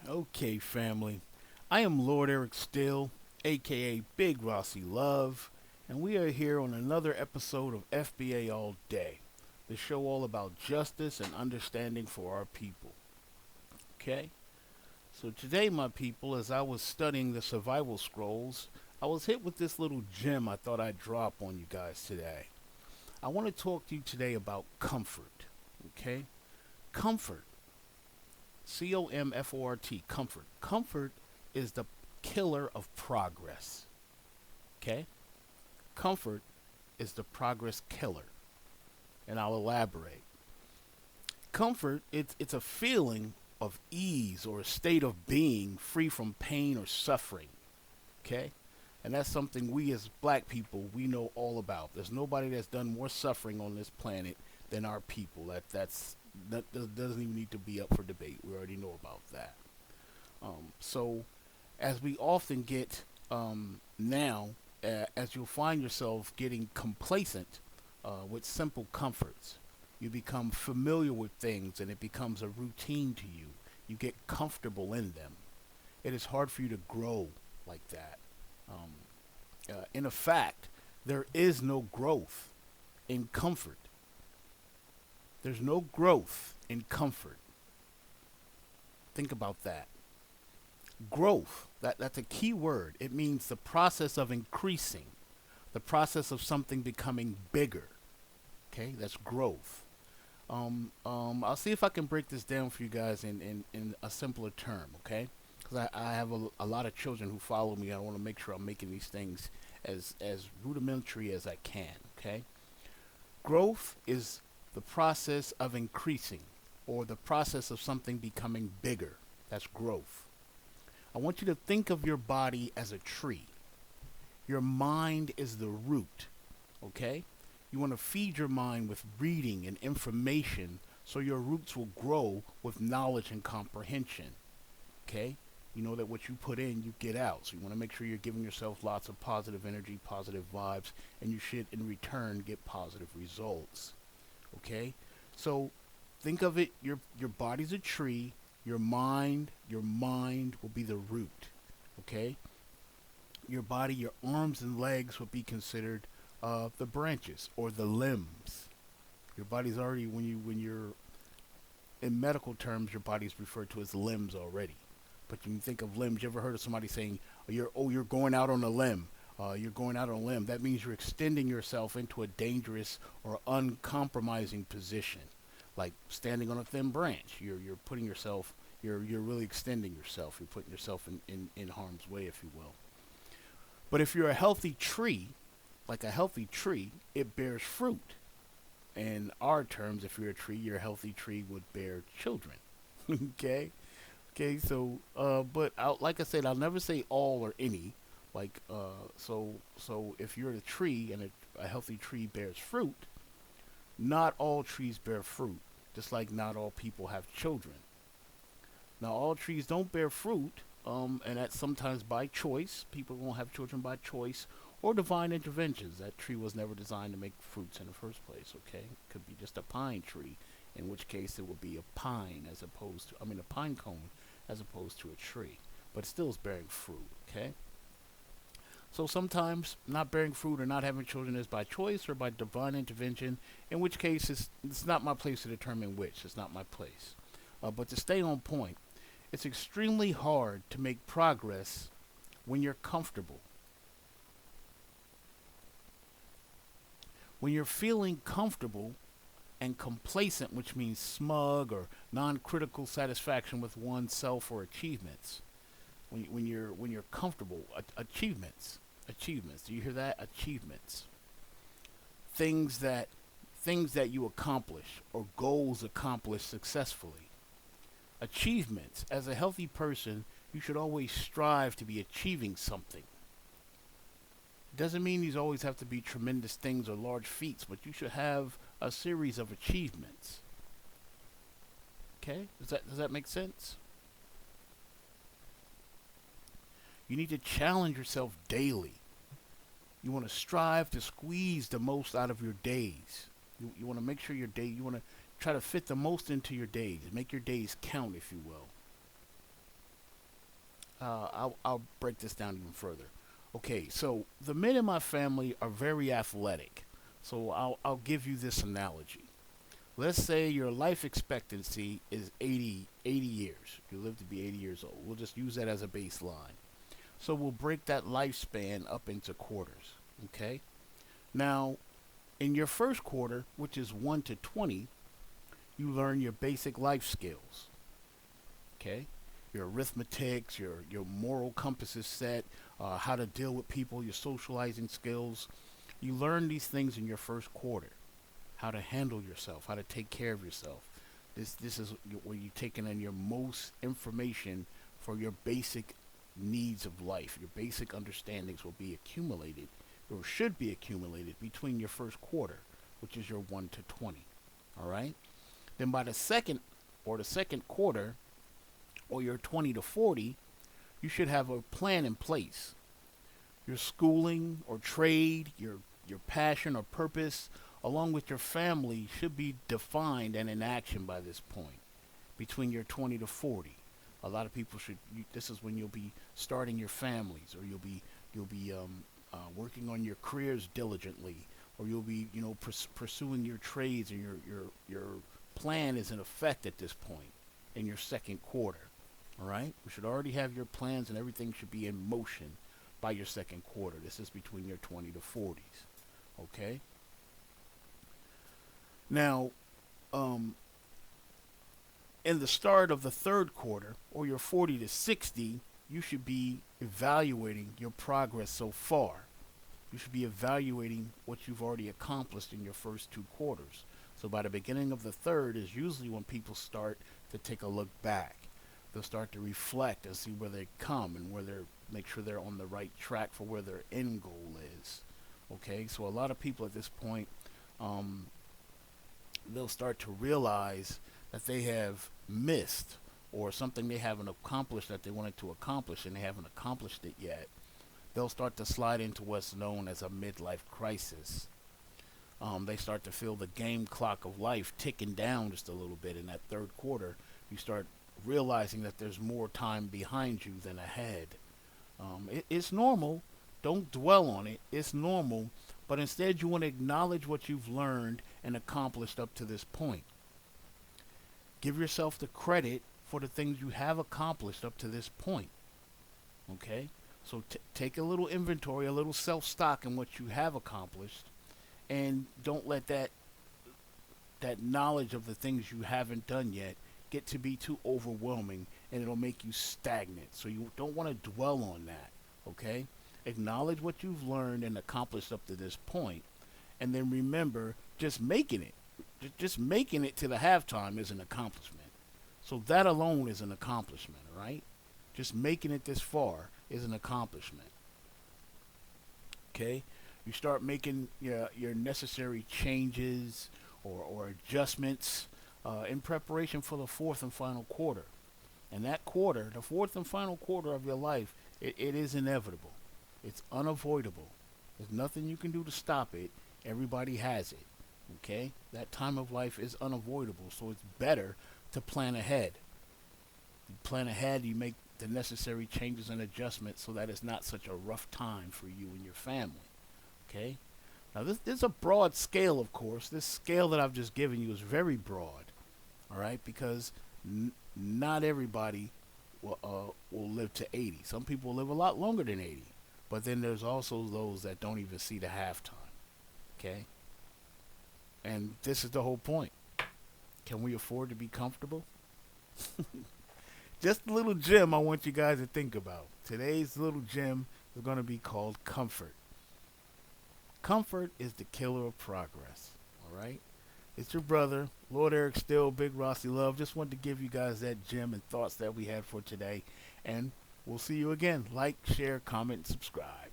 Okay, family. I am Lord Eric Still, aka Big Rossi Love, and we are here on another episode of FBA All Day, the show all about justice and understanding for our people. Okay? So today, my people, as I was studying the survival scrolls, I was hit with this little gem I thought I'd drop on you guys today. I want to talk to you today about comfort. Okay? Comfort. COMFORT, comfort. Comfort is the killer of progress. Okay? Comfort is the progress killer. And I'll elaborate. Comfort, it's a feeling of ease or a state of being free from pain or suffering. Okay? And that's something we as black people, we know all about. There's nobody that's done more suffering on this planet than our people. That doesn't even need to be up for debate. We already know about that. So, as we often get now, as you'll find yourself getting complacent with simple comforts, you become familiar with things and it becomes a routine to you. You get comfortable in them. It is hard for you to grow like that. In fact, there is no growth in comfort. There's no growth in comfort. Think about that. Growth, that's a key word. It means the process of increasing, the process of something becoming bigger. Okay, that's growth. I'll see if I can break this down for you guys in a simpler term, okay? Because I have a lot of children who follow me. I want to make sure I'm making these things as rudimentary as I can, okay? Growth is the process of increasing or the process of something becoming bigger. That's growth. I want you to think of your body as a tree. Your mind is the root, okay? You want to feed your mind with reading and information so your roots will grow with knowledge and comprehension, okay? You know that what you put in, you get out. So you want to make sure you're giving yourself lots of positive energy, positive vibes, and you should, in return, get positive results. Okay? So think of it, your body's a tree, your mind will be the root. Okay? Your body, your arms and legs would be considered the branches or the limbs. Your body's already when you're in medical terms, your body's referred to as limbs already. But when you think of limbs, you ever heard of somebody saying, you're going out on a limb. You're going out on a limb. That means you're extending yourself into a dangerous or uncompromising position, like standing on a thin branch. You're putting yourself. You're really extending yourself. You're putting yourself in harm's way, if you will. But if you're a healthy tree, like a healthy tree, it bears fruit. In our terms, if you're a tree, your healthy tree would bear children. Okay. Okay, so but like I said, I'll never say all or any. Like so if you're a tree and a healthy tree bears fruit, not all trees bear fruit. Just like not all people have children. Now all trees don't bear fruit, and that's sometimes by choice. People won't have children by choice or divine interventions. That tree was never designed to make fruits in the first place. Okay, it could be just a pine tree, in which case it would be a pine as opposed to a pine cone as opposed to a tree, but it still is bearing fruit. Okay. So sometimes not bearing fruit or not having children is by choice or by divine intervention, in which case it's not my place to determine which. It's not my place. But to stay on point, it's extremely hard to make progress when you're comfortable. When you're feeling comfortable and complacent, which means smug or non-critical satisfaction with oneself or achievements. When you're comfortable, achievements. Do you hear that? Achievements. Things that things that you accomplish or goals accomplished successfully. Achievements. As a healthy person, you should always strive to be achieving something. Doesn't mean these always have to be tremendous things or large feats, but you should have a series of achievements. Okay? Does that make sense? You need to challenge yourself daily. You want to strive to squeeze the most out of your days. You want to make sure you want to try to fit the most into your days. Make your days count, if you will. I'll break this down even further. Okay, so the men in my family are very athletic. So I'll give you this analogy. Let's say your life expectancy is 80 years. You live to be 80 years old. We'll just use that as a baseline. So we'll break that lifespan up into quarters. Okay? Now, in your first quarter, which is 1 to 20, you learn your basic life skills. Okay? Your arithmetics, your moral compass is set, how to deal with people, your socializing skills. You learn these things in your first quarter. How to handle yourself, how to take care of yourself. This is where you're taking in your most information for your basic needs of life. Your basic understandings will be accumulated, or should be accumulated, between your first quarter, which is your 1 to 20. All right? Then by the second quarter, or your 20 to 40, you should have a plan in place. Your schooling or trade, your passion or purpose, along with your family, should be defined and in action by this point, between your 20 to 40. A lot of people this is when you'll be starting your families, or you'll be working on your careers diligently, or you'll be pursuing your trades, and your plan is in effect at this point in your second quarter. All right, you should already have your plans, and everything should be in motion by your second quarter. This is between your 20 to 40s. Okay. Now, in the start of the third quarter, or your 40 to 60, you should be evaluating your progress so far. You should be evaluating what you've already accomplished in your first two quarters. So by the beginning of the third is usually when people start to take a look back. They'll start to reflect and see where they come, and make sure they're on the right track for where their end goal is. Okay, so a lot of people at this point, they'll start to realize that they have missed, or something they haven't accomplished that they wanted to accomplish and they haven't accomplished it yet. They'll start to slide into what's known as a midlife crisis. They start to feel the game clock of life ticking down just a little bit. In that third quarter, you start realizing that there's more time behind you than ahead. It's normal. Don't dwell on it. It's normal. But instead, you want to acknowledge what you've learned and accomplished up to this point. Give yourself the credit for the things you have accomplished up to this point. Okay? So take a little inventory, a little self-stock in what you have accomplished, and don't let that knowledge of the things you haven't done yet get to be too overwhelming, and it'll make you stagnant. So you don't want to dwell on that. Okay? Acknowledge what you've learned and accomplished up to this point, and then remember, just making it to the halftime is an accomplishment. So that alone is an accomplishment, right? Just making it this far is an accomplishment. Okay? You start making your necessary changes or adjustments in preparation for the fourth and final quarter. And that quarter, the fourth and final quarter of your life, it is inevitable. It's unavoidable. There's nothing you can do to stop it. Everybody has it. Okay? That time of life is unavoidable, so it's better to plan ahead. You plan ahead, you make the necessary changes and adjustments so that it's not such a rough time for you and your family. Okay? Now, this is a broad scale, of course. This scale that I've just given you is very broad. All right? Because not everybody will live to 80. Some people live a lot longer than 80. But then there's also those that don't even see the halftime. Okay? And this is the whole point. Can we afford to be comfortable? Just a little gem I want you guys to think about. Today's little gem is going to be called comfort. Comfort is the killer of progress. All right? It's your brother, Lord Eric Still, Big Rossi Love. Just wanted to give you guys that gem and thoughts that we had for today. And we'll see you again. Like, share, comment, and subscribe.